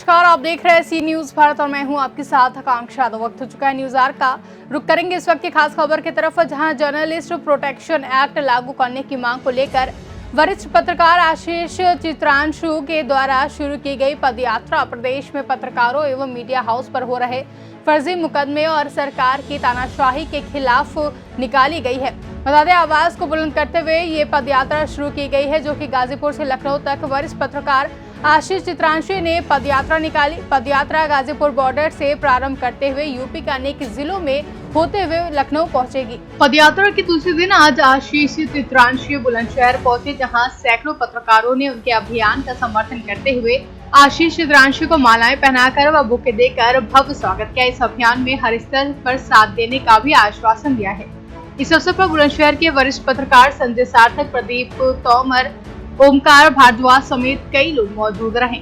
नमस्कार, आप देख रहे हैं सी न्यूज भारत और मैं हूं आपके साथ आकांक्षा। तो वक्त हो चुका है न्यूज आर का। रुक करेंगे इस वक्त की खास खबर की तरफ, जहां जर्नलिस्ट प्रोटेक्शन एक्ट लागू करने की मांग को लेकर वरिष्ठ पत्रकार आशीष चित्रांशु के द्वारा शुरू की गई पदयात्रा प्रदेश में पत्रकारों एवं मीडिया हाउस पर हो रहे फर्जी मुकदमे और सरकार की तानाशाही के खिलाफ निकाली गई है। बता दें, आवाज को बुलंद करते हुए ये पदयात्रा शुरू की गई है, जो कि गाजीपुर से लखनऊ तक वरिष्ठ पत्रकार आशीष चित्रांशु ने पदयात्रा निकाली। पदयात्रा गाजीपुर बॉर्डर से प्रारंभ करते हुए यूपी के अनेक जिलों में होते हुए लखनऊ पहुंचेगी। पदयात्रा के दूसरे दिन आज आशीष चित्रांशु बुलंदशहर पहुंचे, जहां सैकड़ों पत्रकारों ने उनके अभियान का समर्थन करते हुए आशीष चित्रांशु को मालाएं पहनाकर व बुके देकर भव्य स्वागत किया। इस अभियान में हर स्तर पर साथ देने का भी आश्वासन दिया है। इस अवसर पर बुलंदशहर के वरिष्ठ पत्रकार संजय सार्थक, प्रदीप तोमर, ओमकार भारद्वाज समेत कई लोग मौजूद रहे।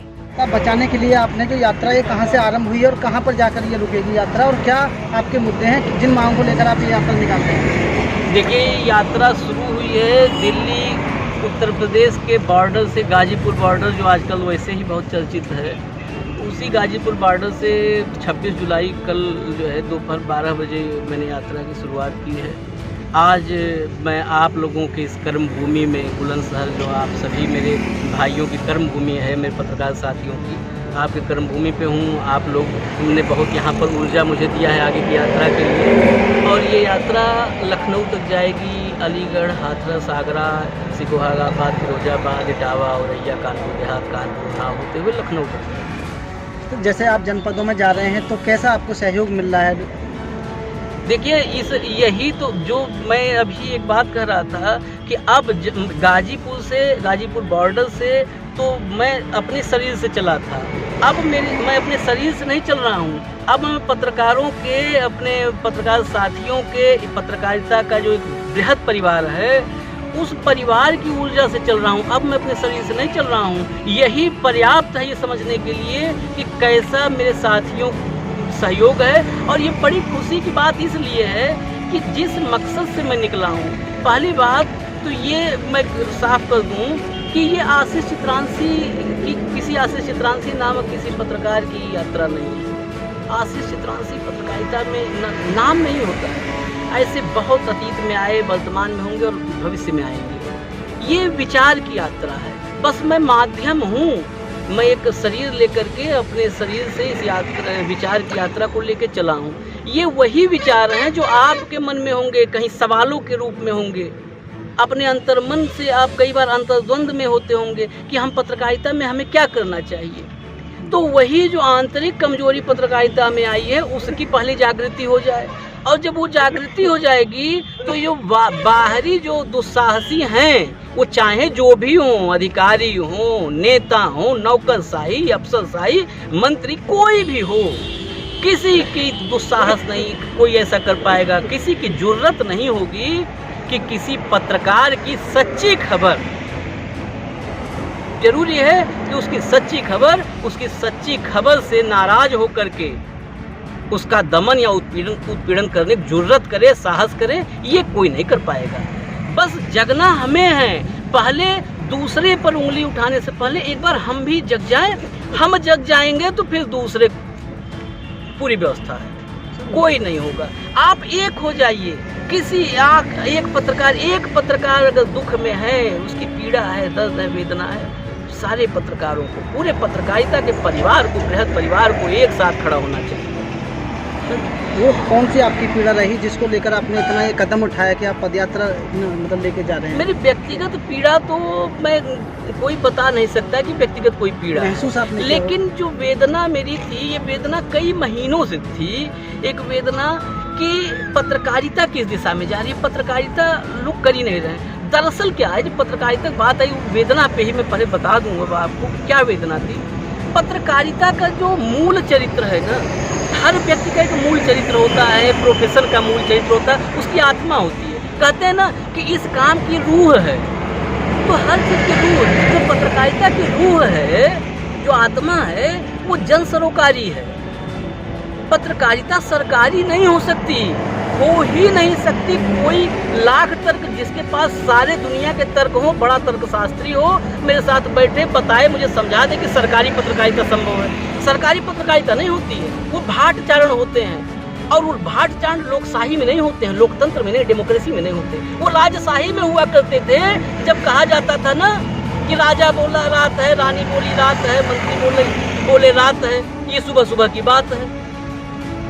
बचाने के लिए आपने जो यात्रा ये कहां से आरंभ हुई है और कहां पर जाकर ये रुकेगी यात्रा, और क्या आपके मुद्दे हैं जिन मांगों को लेकर आप ये यात्रा निकालते हैं? देखिए, यात्रा शुरू हुई है दिल्ली उत्तर प्रदेश के बॉर्डर से, गाजीपुर बॉर्डर जो आजकल वैसे ही बहुत चर्चित है, उसी गाजीपुर बॉर्डर से 26 जुलाई कल जो है दोपहर 12 बजे मैंने यात्रा की शुरुआत की है। आज मैं आप लोगों के इस कर्म भूमि में, बुलंदशहर जो आप सभी मेरे भाइयों की कर्म भूमि है, मेरे पत्रकार साथियों की, आपके कर्म भूमि पे हूँ। आप लोग ने बहुत यहाँ पर ऊर्जा मुझे दिया है आगे की यात्रा के लिए, और ये यात्रा लखनऊ तक जाएगी। अलीगढ़, हाथरस, आगरा, सिकोहाबाद, फिरोजाबाद, इटावा, औरैया, कानपुर देहात, कानपुर ना होते हुए लखनऊ तक। तो जैसे आप जनपदों में जा रहे हैं तो कैसा आपको सहयोग मिल रहा है? देखिए, यही तो जो मैं अभी एक बात कह रहा था कि अब गाजीपुर बॉर्डर से तो मैं अपने शरीर से चला था, अब मैं अपने शरीर से नहीं चल रहा हूँ। अब मैं पत्रकारों के, अपने पत्रकार साथियों के, पत्रकारिता का जो एक बृहद परिवार है, उस परिवार की ऊर्जा से चल रहा हूँ। अब मैं अपने शरीर से नहीं चल रहा हूँ। यही पर्याप्त है ये समझने के लिए कि कैसा मेरे साथियों सहयोग है। और ये बड़ी खुशी की बात इसलिए है कि जिस मकसद से मैं निकला हूँ, पहली बात तो ये मैं साफ कर दूँ कि ये आशीष चित्रांशी की, किसी आशीष चित्रांशी नामक किसी पत्रकार की यात्रा नहीं है। आशीष चित्रांशी पत्रकारिता में नाम नहीं होता है। ऐसे बहुत अतीत में आए, वर्तमान में होंगे और भविष्य में आएंगे। ये विचार की यात्रा है, बस मैं माध्यम हूँ। मैं एक शरीर लेकर के अपने शरीर से इस यात्रा, विचार की यात्रा को लेकर चला हूँ। ये वही विचार हैं जो आपके मन में होंगे, कहीं सवालों के रूप में होंगे। अपने अंतर्मन से आप कई बार अंतर्द्वंद में होते होंगे कि हम पत्रकारिता में हमें क्या करना चाहिए। तो वही जो आंतरिक कमजोरी पत्रकारिता में आई है, उसकी पहले जागृति हो जाए, और जब वो जागृति हो जाएगी तो ये बाहरी जो दुस्साहसी हैं, वो चाहे जो भी हों, अधिकारी हों, नेता हों, नौकरशाही, अफसरशाही, मंत्री, कोई भी हो, किसी की दुस्साहस नहीं कोई ऐसा कर पाएगा। किसी की जुर्रत नहीं होगी कि किसी पत्रकार की सच्ची खबर, जरूरी है कि उसकी सच्ची खबर से नाराज होकर के उसका दमन या उत्पीड़न करने की जुर्रत करे, साहस करे, ये कोई नहीं कर पाएगा। बस जगना हमें है। पहले दूसरे पर उंगली उठाने से पहले एक बार हम भी जग जाएं। हम जग जाएंगे तो फिर दूसरे, पूरी व्यवस्था है, कोई नहीं होगा। आप एक हो जाइए। एक पत्रकार अगर दुख में है, उसकी पीड़ा है, दर्द है, वेदना है, सारे पत्रकारों को, पूरे पत्रकारिता के परिवार को, बृहद परिवार को एक साथ खड़ा होना चाहिए। वो कौन सी आपकी पीड़ा रही जिसको लेकर आपने इतना ये कदम उठाया कि आप पदयात्रा मतलब लेके जा रहे हैं? मेरी व्यक्तिगत पीड़ा तो मैं कोई बता नहीं सकता कि व्यक्तिगत कोई पीड़ा महसूस आपने, लेकिन जो वेदना मेरी थी, ये वेदना कई महीनों से थी। एक वेदना कि पत्रकारिता किस दिशा में जा रही है, पत्रकारिता लोग कर ही नहीं रहे। दरअसल क्या है, जब पत्रकारिता की बात आई, वेदना पे ही मैं पहले बता दूंगा आपको क्या वेदना थी। पत्रकारिता का जो मूल चरित्र है ना, हर व्यक्ति का एक मूल चरित्र होता है, प्रोफेशन का मूल चरित्र होता है, उसकी आत्मा होती है। कहते हैं ना कि इस काम की रूह है, तो हर चीज़ की रूह, जो पत्रकारिता की रूह है, जो आत्मा है, वो जन सरोकारी है। पत्रकारिता सरकारी नहीं हो सकती। हो ही नहीं सकती। कोई लाख तर्क, जिसके पास सारे दुनिया के तर्क हो, बड़ा तर्कशास्त्री हो, मेरे साथ बैठे बताए, मुझे समझा दे कि सरकारी पत्रकारिता संभव है। सरकारी पत्रकारिता नहीं होती है, वो भाट चारण होते हैं। और वो भाट चारण लोकशाही में नहीं होते हैं, लोकतंत्र में नहीं, डेमोक्रेसी में नहीं होते। वो राजशाही में हुआ करते थे। जब कहा जाता था ना कि राजा बोला रात है, रानी बोली रात है, मंत्री बोले रात है, ये सुबह सुबह की बात है।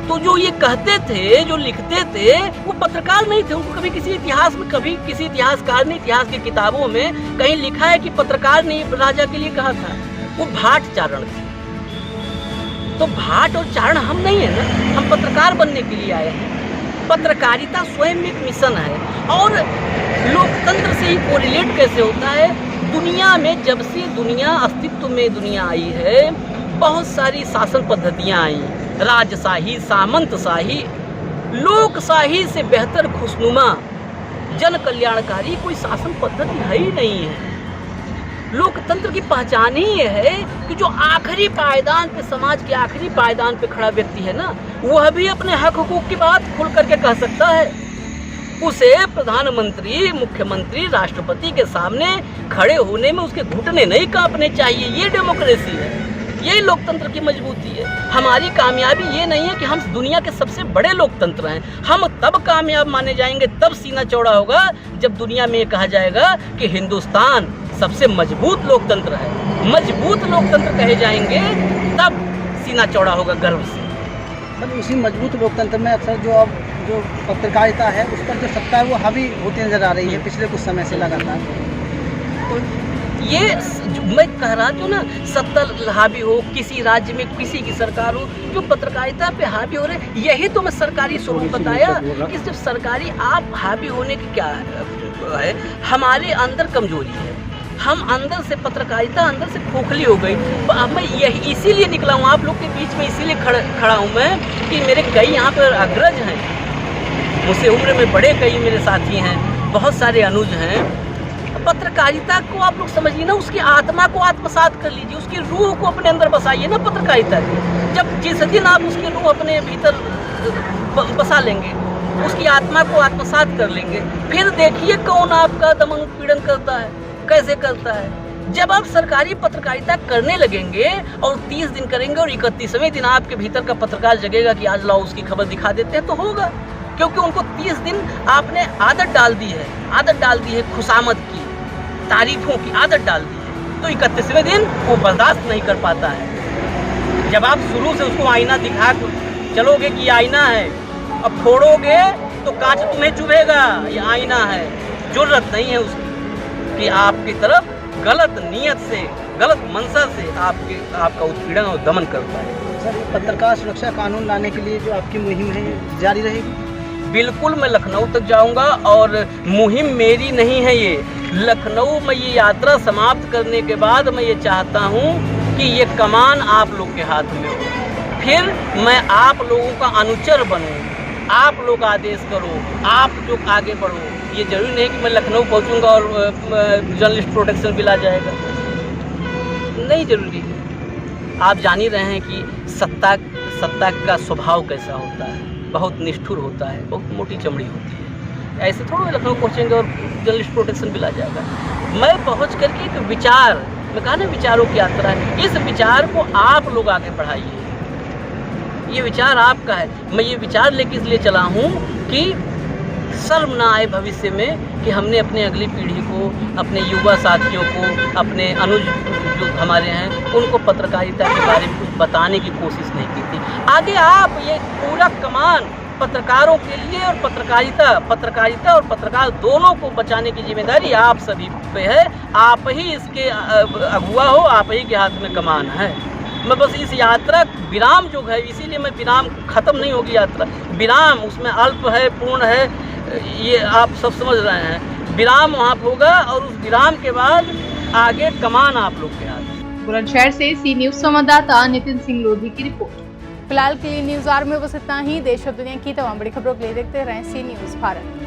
तो जो ये कहते थे, जो लिखते थे, वो पत्रकार नहीं थे। उनको कभी किसी इतिहास में, कभी किसी इतिहासकार ने इतिहास की किताबों में कहीं लिखा है कि पत्रकार ने राजा के लिए कहा था। वो भाट चारण थे। तो भाट और चारण हम नहीं है ना, हम पत्रकार बनने के लिए आए हैं। पत्रकारिता स्वयं एक मिशन है। और लोकतंत्र से ही कोरिलेट कैसे होता है? दुनिया में जब से दुनिया अस्तित्व में दुनिया आई है, बहुत सारी शासन पद्धतियां आई। राजशाही, सामंतशाही, लोकशाही से बेहतर खुशनुमा, जन कल्याणकारी कोई शासन पद्धति है ही नहीं है। लोकतंत्र की पहचान ही ये है कि जो आखिरी पायदान पे, समाज के आखिरी पायदान पे खड़ा व्यक्ति है ना, वह भी अपने हक हुकूक की बात खुल करके कह सकता है। उसे प्रधानमंत्री, मुख्यमंत्री, राष्ट्रपति के सामने खड़े होने में उसके घुटने नहीं कांपने चाहिए। ये डेमोक्रेसी है, यही लोकतंत्र की मजबूती है। हमारी कामयाबी ये नहीं है कि हम दुनिया के सबसे बड़े लोकतंत्र हैं। हम तब कामयाब माने जाएंगे, तब सीना चौड़ा होगा, जब दुनिया में ये कहा जाएगा कि हिंदुस्तान सबसे मजबूत लोकतंत्र है। मजबूत लोकतंत्र कहे जाएंगे तब सीना चौड़ा होगा गर्व से। मतलब उसी मजबूत लोकतंत्र में अक्सर जो पत्रकारिता है, उस पर जो सत्ता है वो हावी होती नजर आ रही है पिछले कुछ समय से लगातार। तो ये मैं कह रहा हूँ ना, सत्ता हावी हो, किसी राज्य में किसी की सरकार हो, जो पत्रकारिता पे हावी हो रहे, यही तो मैं सरकारी स्वरूप बताया कि सिर्फ सरकारी आप हावी होने की क्या है, हमारे अंदर कमजोरी है। हम अंदर से, पत्रकारिता अंदर से खोखली हो गई। मैं यही इसीलिए निकला हूँ आप लोग के बीच में, इसीलिए खड़ा हूँ मैं कि मेरे कई यहाँ पर अग्रज हैं, मुझसे उम्र में बड़े कई मेरे साथी हैं, बहुत सारे अनुज हैं। पत्रकारिता को आप लोग समझिए ना, उसकी आत्मा को आत्मसात कर लीजिए, उसकी रूह को अपने अंदर बसाइए ना पत्रकारिता की। जब जिस दिन आप उसकी रूह अपने भीतर बसा लेंगे, उसकी आत्मा को आत्मसात कर लेंगे, फिर देखिए कौन आपका दमन उत्पीड़न करता है, कैसे करता है। जब आप सरकारी पत्रकारिता करने लगेंगे और 30 दिन करेंगे और 31वें दिन आपके भीतर का पत्रकार जगेगा कि आज लाओ उसकी खबर दिखा देते हैं, तो होगा। क्योंकि उनको 30 दिन आपने आदत डाल दी है खुशामद की, तारीफों की आदत डाल दी है। तो 31वें दिन वो बर्दाश्त नहीं कर पाता है। जब आप शुरू से उसको आईना दिखा चलोगे कि आईना है, अब फोड़ोगे तो कांच तुम्हें चुभेगा, ये आईना है। जरूरत नहीं है उसकी कि आपकी तरफ गलत नीयत से, गलत मंशा से आपका उत्पीड़न और दमन करता है। सर, पत्रकार सुरक्षा कानून लाने के लिए जो आपकी मुहिम है जारी रहेगी? बिल्कुल, मैं लखनऊ तक जाऊंगा और मुहिम मेरी नहीं है ये। लखनऊ में ये यात्रा समाप्त करने के बाद मैं ये चाहता हूँ कि ये कमान आप लोग के हाथ में हो, फिर मैं आप लोगों का अनुचर बनूँ, आप लोग आदेश करो, आप जो आगे बढ़ो। ये जरूरी नहीं कि मैं लखनऊ पहुँचूंगा और जर्नलिस्ट प्रोटेक्शन बिल आ जाएगा, नहीं जरूरी है। आप जान ही रहे हैं कि सत्ता का स्वभाव कैसा होता है, बहुत निष्ठुर होता है, बहुत मोटी चमड़ी होती है। ऐसे थोड़ा लखनऊ पहुँचेंगे और जर्नलिस्ट प्रोटेक्शन बिल आ जाएगा। मैं पहुँच करके एक विचार, मैं कहा ना विचारों की यात्रा है, इस विचार को आप लोग आगे बढ़ाइए। ये विचार आपका है। मैं ये विचार लेके इसलिए चला हूँ कि शर्म ना आए भविष्य में कि हमने अपने अगली पीढ़ी को, अपने युवा साथियों को, अपने अनुज जो हमारे हैं, उनको पत्रकारिता के बारे में कुछ बताने की कोशिश नहीं की थी। आगे आप ये पूरा कमान पत्रकारों के लिए और पत्रकारिता और पत्रकार दोनों को बचाने की जिम्मेदारी आप सभी पे है। आप ही इसके अगुवा हो, आप ही के हाथ में कमान है। मैं बस इस यात्रा विराम जो है, इसीलिए मैं विराम, खत्म नहीं होगी यात्रा, विराम उसमें अल्प है, पूर्ण है, ये आप सब समझ रहे हैं। विराम वहाँ होगा और उस विराम के बाद आगे कमान आप लोग के हाथ। बुलंदशहर से सी न्यूज संवाददाता नितिन सिंह लोधी की रिपोर्ट। फिलहाल के लिए न्यूज आवर में बस इतना ही। देश और दुनिया की तमाम बड़ी खबरों के लिए देखते रहें सी न्यूज भारत।